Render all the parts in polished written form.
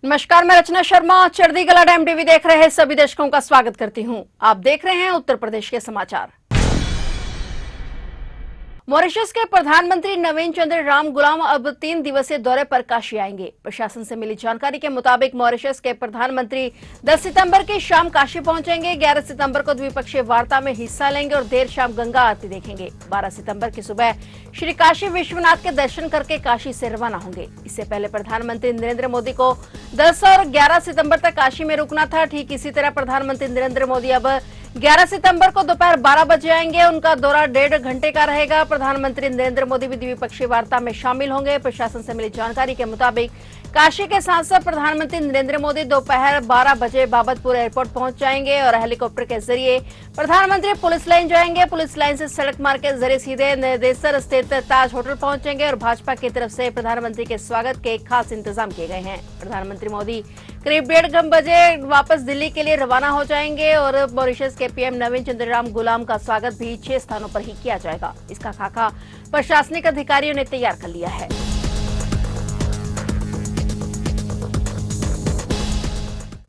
नमस्कार, मैं रचना शर्मा। चढ़ती कला टाइम टीवी देख रहे सभी दर्शकों का स्वागत करती हूं। आप देख रहे हैं उत्तर प्रदेश के समाचार। मॉरिशस के प्रधानमंत्री नवीन चंद्र राम गुलाम अब 3 दिवसीय दौरे पर काशी आएंगे। प्रशासन से मिली जानकारी के मुताबिक मॉरिशस के प्रधानमंत्री 10 सितंबर की शाम काशी पहुंचेंगे। 11 सितंबर को द्विपक्षीय वार्ता में हिस्सा लेंगे और देर शाम गंगा आरती देखेंगे। 12 सितंबर की सुबह श्री काशी विश्वनाथ के दर्शन करके काशी से रवाना होंगे। इससे पहले प्रधानमंत्री नरेंद्र मोदी को 10 और 11 सितंबर तक काशी में रुकना था। ठीक इसी तरह प्रधानमंत्री नरेंद्र मोदी अब 11 सितंबर को दोपहर 12 बजे आएंगे। उनका दौरा 1.5 घंटे का रहेगा। प्रधानमंत्री नरेंद्र मोदी भी द्विपक्षीय वार्ता में शामिल होंगे। प्रशासन से मिली जानकारी के मुताबिक काशी के सांसद प्रधानमंत्री नरेंद्र मोदी दोपहर 12 बजे बाबतपुर एयरपोर्ट पहुंच जाएंगे और हेलीकॉप्टर के जरिए प्रधानमंत्री पुलिस लाइन जाएंगे। पुलिस लाइन से सड़क मार्ग के जरिए सीधे निर्देशर स्थित ताज होटल पहुंचेंगे और भाजपा की तरफ से प्रधानमंत्री के स्वागत के खास इंतजाम किए गए हैं। प्रधानमंत्री मोदी करीब 1:30 बजे वापस दिल्ली के लिए रवाना हो जाएंगे और मॉरिशस के पीएम नवीन चंद्र राम गुलाम का स्वागत भी 6 स्थानों पर ही किया जाएगा। इसका खाका प्रशासनिक अधिकारियों ने तैयार कर लिया है।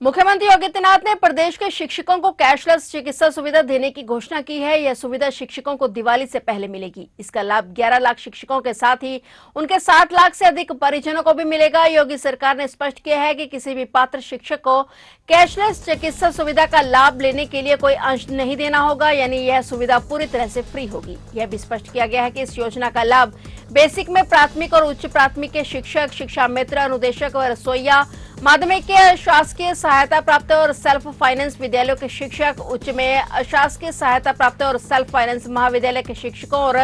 मुख्यमंत्री योगी आदित्यनाथ ने प्रदेश के शिक्षकों को कैशलेस चिकित्सा सुविधा देने की घोषणा की है। यह सुविधा शिक्षकों को दिवाली से पहले मिलेगी। इसका लाभ 11 लाख शिक्षकों के साथ ही उनके 60 लाख से अधिक परिजनों को भी मिलेगा। योगी सरकार ने स्पष्ट किया है कि किसी भी पात्र शिक्षक को कैशलेस चिकित्सा सुविधा का लाभ लेने के लिए कोई अंश नहीं देना होगा, यानी यह सुविधा पूरी तरह से फ्री होगी। यह भी स्पष्ट किया गया है कि इस योजना का लाभ बेसिक में प्राथमिक और उच्च प्राथमिक के शिक्षक, शिक्षा मित्र, अनुदेशक और रसोइया, माध्यमिक के शासकीय सहायता प्राप्त और सेल्फ फाइनेंस विद्यालयों के शिक्षक, उच्च में अशासकीय सहायता प्राप्त और सेल्फ फाइनेंस महाविद्यालय के शिक्षकों और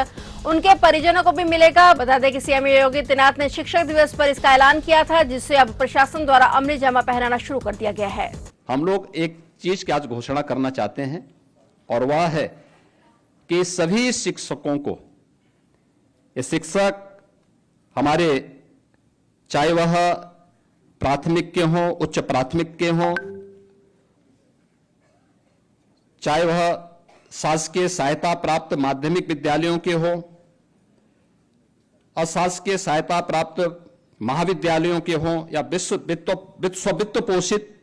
उनके परिजनों को भी मिलेगा। बता दें कि सीएम योगी आदित्यनाथ ने शिक्षक दिवस पर इसका ऐलान किया था, जिससे अब प्रशासन द्वारा अमली जामा पहनाना शुरू कर दिया गया है। हम लोग एक चीज की आज घोषणा करना चाहते हैं और वह है कि सभी शिक्षकों को, ये शिक्षक हमारे चाहे वह प्राथमिक के हों, उच्च प्राथमिक के हों, चाहे वह शासकीय सहायता प्राप्त माध्यमिक विद्यालयों के हों, अशासकीय सहायता प्राप्त महाविद्यालयों के हों या वित्त पोषित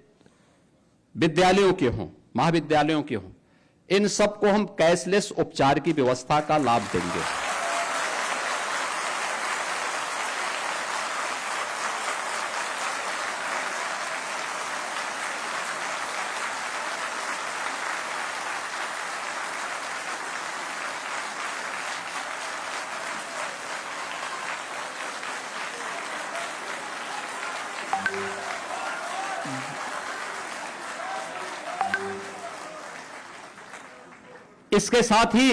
विद्यालयों के हों, महाविद्यालयों के हों, इन सबको हम कैशलेस उपचार की व्यवस्था का लाभ देंगे। इसके साथ ही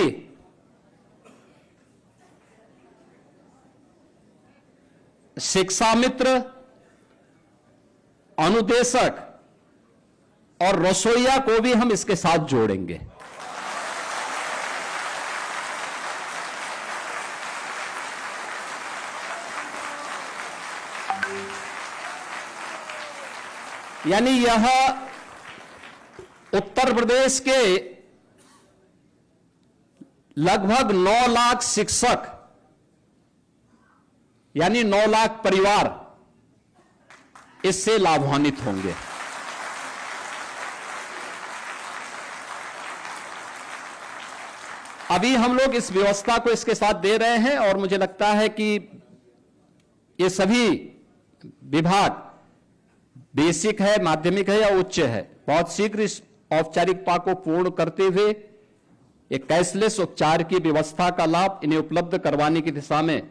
शिक्षा मित्र, अनुदेशक और रसोइया को भी हम इसके साथ जोड़ेंगे। यानी यह उत्तर प्रदेश के लगभग 9 लाख शिक्षक यानी 9 लाख परिवार इससे लाभान्वित होंगे। अभी हम लोग इस व्यवस्था को इसके साथ दे रहे हैं और मुझे लगता है कि ये सभी विभाग, बेसिक है, माध्यमिक है या उच्च है, बहुत शीघ्र इस औपचारिकता को पूर्ण करते हुए एक कैशलेस उपचार की व्यवस्था का लाभ इन्हें उपलब्ध करवाने की दिशा में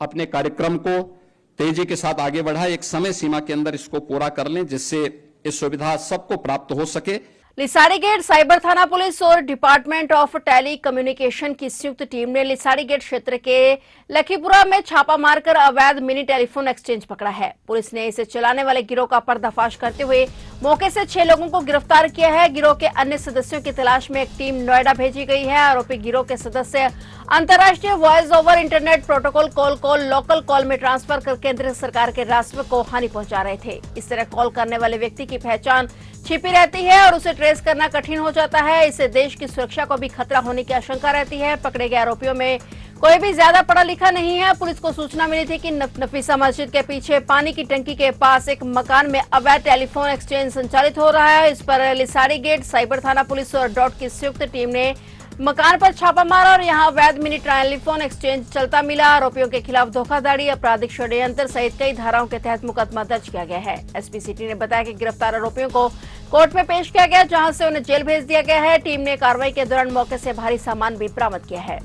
अपने कार्यक्रम को तेजी के साथ आगे बढ़ाए। एक समय सीमा के अंदर इसको पूरा कर लें जिससे इस सुविधा सबको प्राप्त हो सके। लिसाड़ी गेट साइबर थाना पुलिस और डिपार्टमेंट ऑफ टेली कम्युनिकेशन की संयुक्त टीम ने लिसाड़ी गेट क्षेत्र के लखीपुरा में छापा मारकर अवैध मिनी टेलीफोन एक्सचेंज पकड़ा है। पुलिस ने इसे चलाने वाले गिरोह का पर्दाफाश करते हुए मौके से 6 लोगों को गिरफ्तार किया है। गिरोह के अन्य सदस्यों की तलाश में एक टीम नोएडा भेजी गई है। आरोपी गिरोह के सदस्य अंतर्राष्ट्रीय voice over internet protocol call को लोकल कॉल में ट्रांसफर कर केंद्र सरकार के राजस्व को हानि पहुंचा रहे थे। इस तरह कॉल करने वाले व्यक्ति की पहचान छिपी रहती है और उसे ट्रेस करना कठिन हो जाता है। इससे देश की सुरक्षा को भी खतरा होने की आशंका रहती है। पकड़े गए आरोपियों में कोई भी ज्यादा पढ़ा लिखा नहीं है। पुलिस को सूचना मिली थी कि नफीसा मस्जिद के पीछे पानी की टंकी के पास एक मकान में अवैध टेलीफोन एक्सचेंज संचालित हो रहा है। इस पर लिसाड़ी गेट, साइबर थाना पुलिस और डॉट की संयुक्त टीम ने मकान पर छापा मारा और यहां अवैध मिनी टेलीफोन एक्सचेंज चलता मिला। आरोपियों के खिलाफ धोखाधड़ी, आपराधिक षड्यंत्र सहित कई धाराओं के तहत मुकदमा दर्ज किया गया है। एसपी सिटी ने बताया कि गिरफ्तार आरोपियों को कोर्ट में पेश किया गया, जहां से उन्हें जेल भेज दिया गया है। टीम ने कार्रवाई के दौरान मौके से भारी सामान भी बरामद किया है।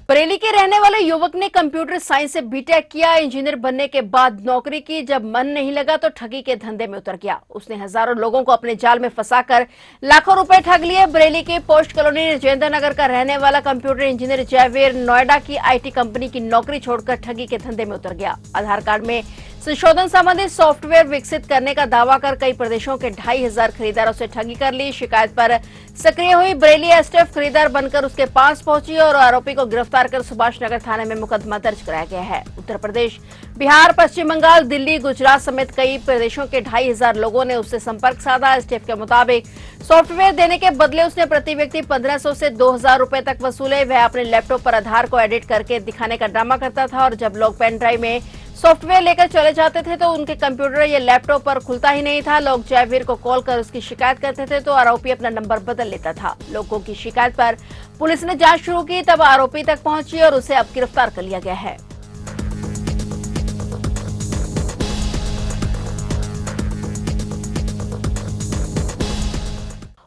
बरेली के रहने वाले युवक ने कंप्यूटर साइंस से बीटेक किया। इंजीनियर बनने के बाद नौकरी की, जब मन नहीं लगा तो ठगी के धंधे में उतर गया। उसने हजारों लोगों को अपने जाल में फंसाकर लाखों रुपए ठग लिए। बरेली के पोस्ट कॉलोनी राजेंद्र नगर का रहने वाला कंप्यूटर इंजीनियर जयवीर नोएडा की आईटी कंपनी की नौकरी छोड़कर ठगी के धंधे में उतर गया। आधार कार्ड में संशोधन संबंधित सॉफ्टवेयर विकसित करने का दावा कर कई प्रदेशों के 2500 खरीदारों से ठगी कर ली। शिकायत पर सक्रिय हुई बरेली एसटीएफ खरीदार बनकर उसके पास पहुंची और आरोपी को गिरफ्तार कर सुभाष नगर थाने में मुकदमा दर्ज कराया गया है। उत्तर प्रदेश, बिहार, पश्चिम बंगाल, दिल्ली, गुजरात समेत कई प्रदेशों के 2500 लोगों ने उससे संपर्क साधा। एसटीएफ के मुताबिक सॉफ्टवेयर देने के बदले उसने प्रति व्यक्ति 1500 से 2000 रुपए तक वसूले। वह अपने लैपटॉप पर आधार को एडिट करके दिखाने का ड्रामा करता था और जब लोग पेन ड्राइव में सॉफ्टवेयर लेकर चले जाते थे तो उनके कंप्यूटर या लैपटॉप पर खुलता ही नहीं था। लोग जयवीर को कॉल कर उसकी शिकायत करते थे तो आरोपी अपना नंबर बदल लेता था। लोगों की शिकायत पर पुलिस ने जांच शुरू की, तब आरोपी तक पहुंची और उसे अब गिरफ्तार कर लिया गया है।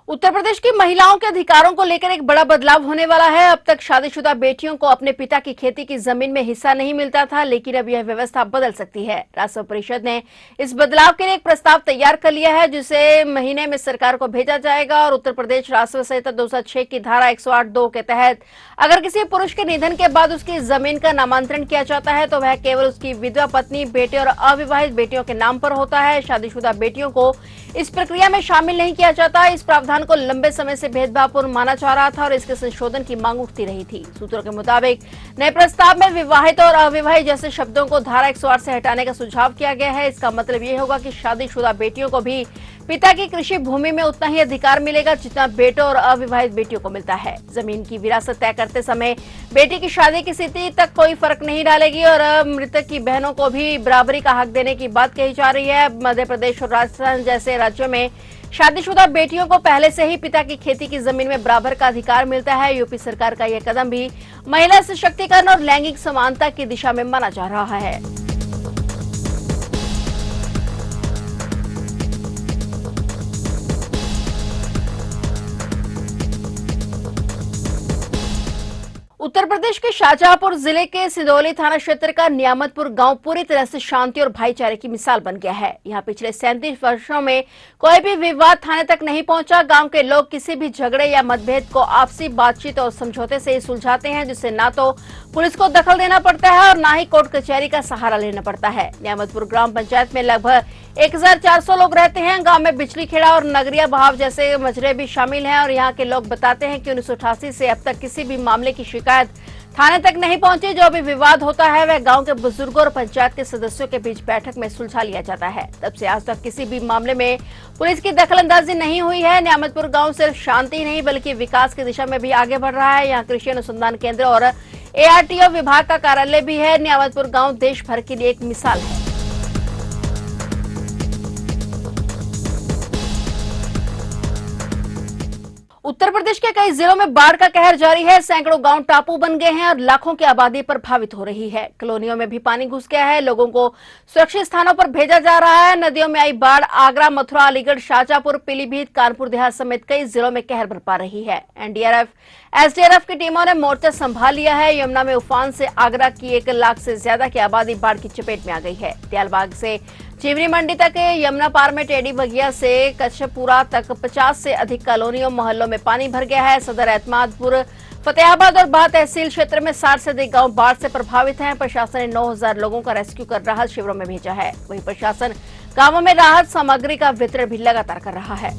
उत्तर प्रदेश की महिलाओं के अधिकारों को लेकर एक बड़ा बदलाव होने वाला है। अब तक शादीशुदा बेटियों को अपने पिता की खेती की जमीन में हिस्सा नहीं मिलता था, लेकिन अब यह व्यवस्था बदल सकती है। राज्य परिषद ने इस बदलाव के लिए एक प्रस्ताव तैयार कर लिया है, जिसे महीने में सरकार को भेजा जाएगा और उत्तर प्रदेश राष्ट्रीय संहिता 2006 की धारा 108(2) के तहत अगर किसी पुरुष के निधन के बाद उसकी जमीन का नामांतरण किया जाता है तो वह केवल उसकी विधवा पत्नी, बेटे और अविवाहित बेटियों के नाम पर होता है। शादीशुदा बेटियों को इस प्रक्रिया में शामिल नहीं किया जाता। इस प्रावधान को लंबे समय से भेदभावपूर्ण माना जा रहा था और इसके संशोधन की मांग उठती रही थी। सूत्रों के मुताबिक नए प्रस्ताव में विवाहित और अविवाहित जैसे शब्दों को धारा 108 से हटाने का सुझाव किया गया है। इसका मतलब ये होगा कि शादीशुदा बेटियों को भी पिता की कृषि भूमि में उतना ही अधिकार मिलेगा जितना बेटों और अविवाहित बेटियों को मिलता है। जमीन की विरासत तय करते समय बेटी की शादी की स्थिति तक कोई फर्क नहीं डालेगी और मृतक की बहनों को भी बराबरी का हक देने की बात कही जा रही है। मध्य प्रदेश और राजस्थान जैसे राज्यों में शादीशुदा बेटियों को पहले से ही पिता की खेती की जमीन में बराबर का अधिकार मिलता है। यूपी सरकार का यह कदम भी महिला सशक्तिकरण और लैंगिक समानता की दिशा में माना जा रहा है। उत्तर प्रदेश के शाहजहांपुर जिले के सिंदौली थाना क्षेत्र का नियामतपुर गांव पूरी तरह से शांति और भाईचारे की मिसाल बन गया है। यहां पिछले 37 वर्षों में कोई भी विवाद थाने तक नहीं पहुंचा। गांव के लोग किसी भी झगड़े या मतभेद को आपसी बातचीत और समझौते से ही सुलझाते हैं, जिससे ना तो पुलिस को दखल देना पड़ता है और ना ही कोर्ट कचहरी का सहारा लेना पड़ता है। नियामतपुर ग्राम पंचायत में लगभग 1400 लोग रहते हैं। गांव में बिजली खेड़ा और नगरिया बहाव जैसे मजरे भी शामिल हैं और यहाँ के लोग बताते हैं कि 1988 से अब तक किसी भी मामले की शिकायत थाने तक नहीं पहुंची। जो भी विवाद होता है वह गांव के बुजुर्गों और पंचायत के सदस्यों के बीच बैठक में सुलझा लिया जाता है। तब से आज तक किसी भी मामले में पुलिस की दखलंदाजी नहीं हुई है। नियामतपुर गांव सिर्फ शांति नहीं बल्कि विकास की दिशा में भी आगे बढ़ रहा है। यहाँ कृषि अनुसंधान केंद्र और ARTO विभाग का कार्यालय भी है। नियामतपुर गाँव देश भर के लिए एक मिसाल है। उत्तर प्रदेश के कई जिलों में बाढ़ का कहर जारी है। सैकड़ों गांव टापू बन गए हैं और लाखों की आबादी प्रभावित हो रही है। कॉलोनियों में भी पानी घुस गया है। लोगों को सुरक्षित स्थानों पर भेजा जा रहा है। नदियों में आई बाढ़ आगरा, मथुरा, अलीगढ़, शाहजहांपुर, पीलीभीत, कानपुर देहात समेत कई जिलों में कहर बरपा रही है। NDRF, SDRF की टीमों ने मोर्चा संभाल लिया है। यमुना में उफान से आगरा की 1 लाख से ज्यादा की आबादी बाढ़ की चपेट में आ गई है। दयालबाग से चिवरी मंडी तक यमुना पार में टेढ़ी बगिया से कच्छपुरा तक 50 से अधिक कॉलोनियों मोहल्लों में पानी भर गया है। सदर एतमादपुर, फतेहाबाद और बाह तहसील क्षेत्र में 60 से अधिक गांव बाढ़ से प्रभावित हैं। प्रशासन ने 9000 लोगों का रेस्क्यू कर राहत शिविरों में भेजा है। वहीं प्रशासन गांवों में राहत सामग्री का वितरण भी लगातार कर रहा है।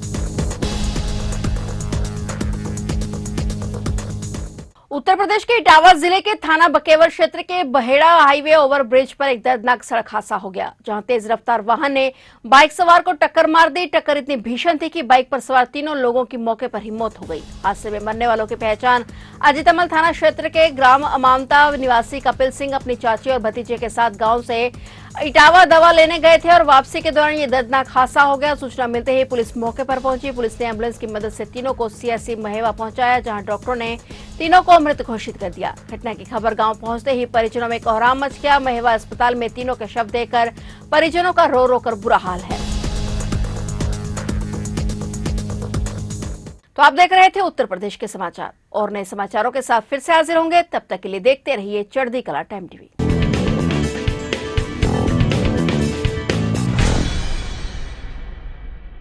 उत्तर प्रदेश के इटावा जिले के थाना बकेवर क्षेत्र के बहेड़ा हाईवे ओवरब्रिज पर एक दर्दनाक सड़क हादसा हो गया, जहां तेज रफ्तार वाहन ने बाइक सवार को टक्कर मार दी। टक्कर इतनी भीषण थी कि बाइक पर सवार तीनों लोगों की मौके पर ही मौत हो गई। हादसे में मरने वालों की पहचान अजितमल थाना क्षेत्र के ग्राम अमामता निवासी कपिल सिंह अपनी चाची और भतीजे के साथ गाँव से इटावा दवा लेने गए थे और वापसी के दौरान ये दर्दनाक हादसा हो गया। सूचना मिलते ही पुलिस मौके पर पहुंची। पुलिस ने एम्बुलेंस की मदद से तीनों को सीएससी महेवा पहुंचाया, जहां डॉक्टरों ने तीनों को मृत घोषित कर दिया। घटना की खबर गांव पहुंचते ही परिजनों में कोहराम मच गया। महेवा अस्पताल में तीनों के शव देखकर परिजनों का रो रो कर बुरा हाल है। तो आप देख रहे थे उत्तर प्रदेश के समाचार और नए समाचारों के साथ फिर से हाजिर होंगे। तब तक के लिए देखते रहिए चढ़ती कला टाइम टीवी।